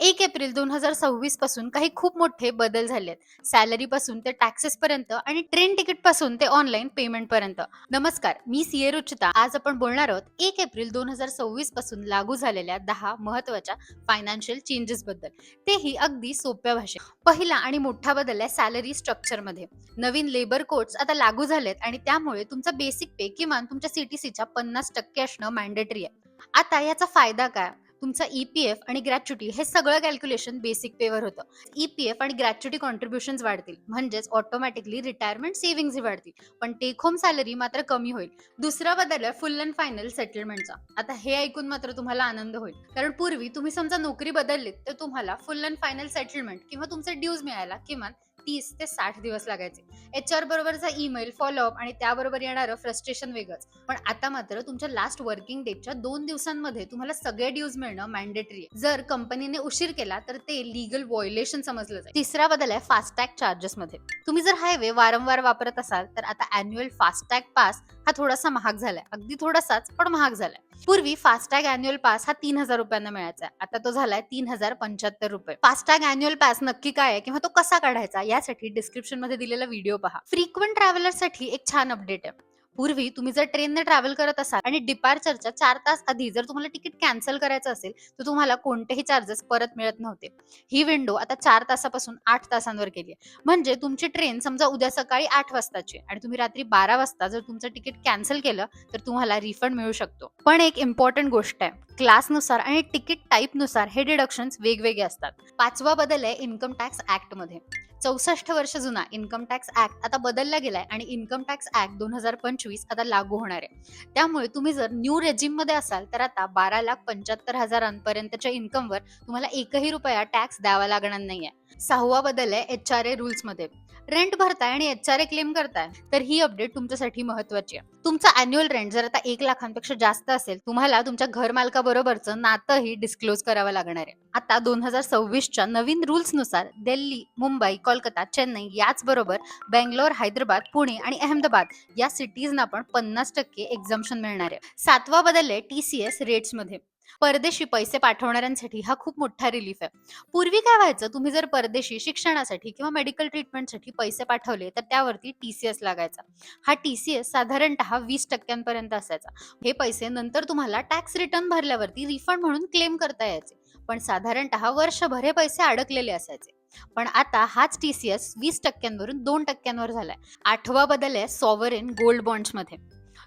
1 April 2026 पासून काही खूप मोठे बदल झालेत. सॅलरी पासून ते टॅक्सेस पर्यंत आणि ट्रेन तिकीट पासून ते ऑनलाईन पेमेंट पर्यंत. नमस्कार, मी सीए रुचिता. आज आपण बोलणार आहोत 1 एप्रिल 2026 पासून लागू झालेल्या 10 महत्त्वाच्या फायनान्शियल चेंजेस बद्दल. तेही अगदी सोप्या भाषेत. पहिला आणि मोठा बदल आहे सॅलरी स्ट्रक्चरमध्ये. नवीन लेबर कोड्स आता लागू झालेत आणि त्यामुळे तुमचा बेसिक पे किमान तुमच्या सीटीसीच्या 50% असणं मॅन्डेटरी आहे. आता याचा फायदा काय? तुमचा ईपीएफ आणि ग्रॅच्युटी हे सगळं कॅल्क्युलेशन बेसिक पेवर होतं. ईपीएफ आणि ग्रॅच्युटी कॉन्ट्रीब्युशन्स वाढतील, म्हणजेच ऑटोमॅटिकली रिटायरमेंट सेव्हिंग्ज वाढतील. पण टेक होम सॅलरी मात्र कमी होईल. दुसरा बदल आहे फुल अँड फायनल सेटलमेंटचा. आता हे ऐकून मात्र तुम्हाला आनंद होईल, कारण पूर्वी तुम्ही समजा नोकरी बदललीत तर तुम्हाला फुल अँड फायनल सेटलमेंट किंवा तुमचे ड्यूज मिळायला किमान 30 ते 60 दिवस लागायचे. एचआर बरोबरचा ईमेल, फॉलोअप आणि त्याबरोबर येणारं फ्रस्ट्रेशन वेगळंच. पण आता मात्र तुमच्या लास्ट वर्किंग डेटच्या 2 दिवसांमध्ये तुम्हाला सगळे ड्यूज मिळणं मॅन्डेटरी आहे. जर कंपनीने उशीर केला तर ते लीगल व्हायोलेशन समजलं जाईल. तिसरा बदल आहे फास्टॅग चार्जेस मध्ये. तुम्ही जर हायवे वारंवार वापरत असाल तर आता अॅन्युअल फास्टॅग पास हा थोडासा महाग झालाय. अगदी थोडासाच, पण महाग झालाय. पूर्वी फास्टॅग अॅन्युअल पास हा 3000 रुपयांना मिळायचा. आता तो झालाय 3075 रुपये. फास्टॅग अॅन्युअल पास नक्की काय आहे किंवा तो कसा काढायचा यासाठी डिस्क्रिप्शन मध्ये दिलेला व्हिडिओ पहा. फ्रिक्वेंट ट्रॅव्हलरसाठी एक छान अपडेट आहे. पूर्वी तुम्ही जर ट्रेनने ट्रॅव्हल करत असाल आणि डिपार्चरच्या 4 तास आधी जर तुम्हाला तिकीट कॅन्सल करायचं असेल तर तुम्हाला कोणतेही चार्जेस परत मिळत नव्हते. ही विंडो आता 4 तासापासून 8 तासांवर केली आहे. म्हणजे तुमची ट्रेन समजा उद्या सकाळी 8 वाजताची आणि तुम्ही रात्री 12 वाजता जर तुमचं तिकीट कॅन्सल केलं तर तुम्हाला रिफंड मिळू शकतो. पण एक इम्पॉर्टंट गोष्ट आहे, क्लासनुसार आणि तिकीट टाईपनुसार हे डिडक्शन्स वेगवेगळे असतात. पाचवा बदल आहे इन्कम टॅक्स ऍक्ट मध्ये. 64 वर्ष जुना इन्कम टॅक्स ऍक्ट आता बदलला गेलाय आणि इन्कम टॅक्स ऍक्ट 2025 आता लागू होणार आहे. त्यामुळे तुम्ही जर न्यू रेजिम मध्ये असाल तर आता 12,75,000 इन्कमवर तुम्हाला एकही रुपया टॅक्स द्यावा लागणार नाहीये. सहावा बदल आहे एचआरए रूल्स मध्ये. रेंट भरताय आणि एचआरए क्लेम करताय तर ही अपडेट तुमच्यासाठी महत्वाची आहे. तुमचा अॅन्युअल रेंट जर आता 1 लाखांपेक्षा जास्त असेल, तुम्हाला तुमच्या घर मालकाबरोबरचं नातंही डिस्क्लोज करावं लागणार आहे. आता 2026च्या नवीन रूल्स नुसार दिल्ली, मुंबई, कोलकाता, चेन्नई याचबरोबर बेंगलोर, हैदराबाद, पुणे आणि अहमदाबाद या सिटीजना पण 50% एक्झम्पशन मिळणार आहे. सातवा बदल आहे टीसीएस रेट्स मध्ये. परदेशी पैसे पाठवणाऱ्यांसाठी हा खूप मोठा रिलीफ आहे. पूर्वी काय व्हायचं, तुम्ही जर परदेशी शिक्षणासाठी किंवा मेडिकल ट्रीटमेंटसाठी पैसे पाठवले तर त्यावरती टीसीएस लागायचा. हा टीसीएस साधारणतः 20% पर्यंत असायचा. हे पैसे नंतर तुम्हाला टॅक्स रिटर्न भरल्यावरती रिफंड म्हणून क्लेम करता यायचे. पण साधारणतः वर्षभर हे पैसे अडकलेले असायचे. पण आता हाच टीसीएस 20% वरून 2% झालाय. आठवा बदल आहे सॉव्हरेन गोल्ड बॉन्ड्स मध्ये.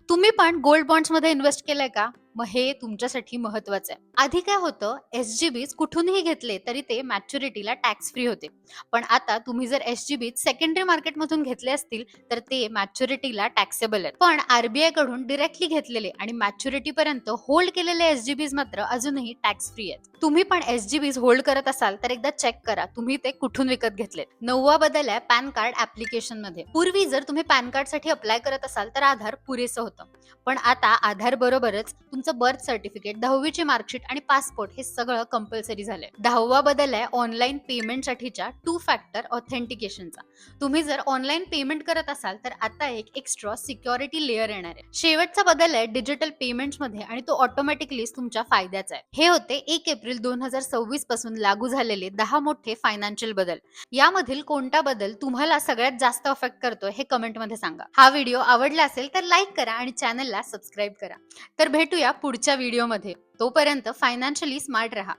तुम्ही पण गोल्ड बॉन्ड्स मध्ये इन्व्हेस्ट केलंय का? मग हे तुमच्यासाठी महत्वाचं आहे. आधी काय होतं, एसजीबीज कुठूनही घेतले तरी ते मॅच्युरिटीला टॅक्स फ्री होते. पण आता तुम्ही जर एसजीबीज सेकंडरी मार्केटमधून घेतले असतील तर ते मॅच्युरिटीला टॅक्सेबल आहेत. पण आरबीआय कडून डिरेक्टली घेतलेले आणि मॅच्युरिटी पर्यंत होल्ड केलेले एसजीबीज मात्र अजूनही टॅक्स फ्री आहेत. तुम्ही पण एसजीबीज होल्ड करत असाल तर एकदा चेक करा तुम्ही ते कुठून विकत घेतलेत. नववा बदल आहे पॅन कार्ड ऍप्लिकेशन मध्ये. पूर्वी जर तुम्ही पॅन कार्ड साठी अप्लाय करत असाल तर आधार पुरेसं होतं. पण आता आधार बरोबरच तुमचं बर्थ सर्टिफिकेट, 10वीची मार्कशीट आणि पासपोर्ट हे सगळं कंपल्सरी झालंय. 10वा बदल आहे ऑनलाईन पेमेंटसाठीच्या 2 फॅक्टर ऑथेंटिकेशनचा. तुम्ही जर ऑनलाईन पेमेंट करत असाल तर आता एक एक्स्ट्रा सिक्युरिटी लेअर येणार आहे. शेवटचा बदल आहे डिजिटल पेमेंट्स मध्ये आणि तो ऑटोमॅटिकली तुमच्या फायद्याचा आहे. हे होते 1 एप्रिल 2026 पासून लागू झालेले 10 मोठे फायनान्शियल बदल. यामधील कोणता बदल तुम्हाला सगळ्यात जास्त अफेक्ट करतोय हे कमेंट मध्ये सांगा. हा व्हिडिओ आवडला असेल तर लाईक करा आणि चॅनलला सबस्क्राईब करा. तर भेटूया पुढच्या व्हिडिओमध्ये. तोपर्यंत फायनान्शियली स्मार्ट रहा.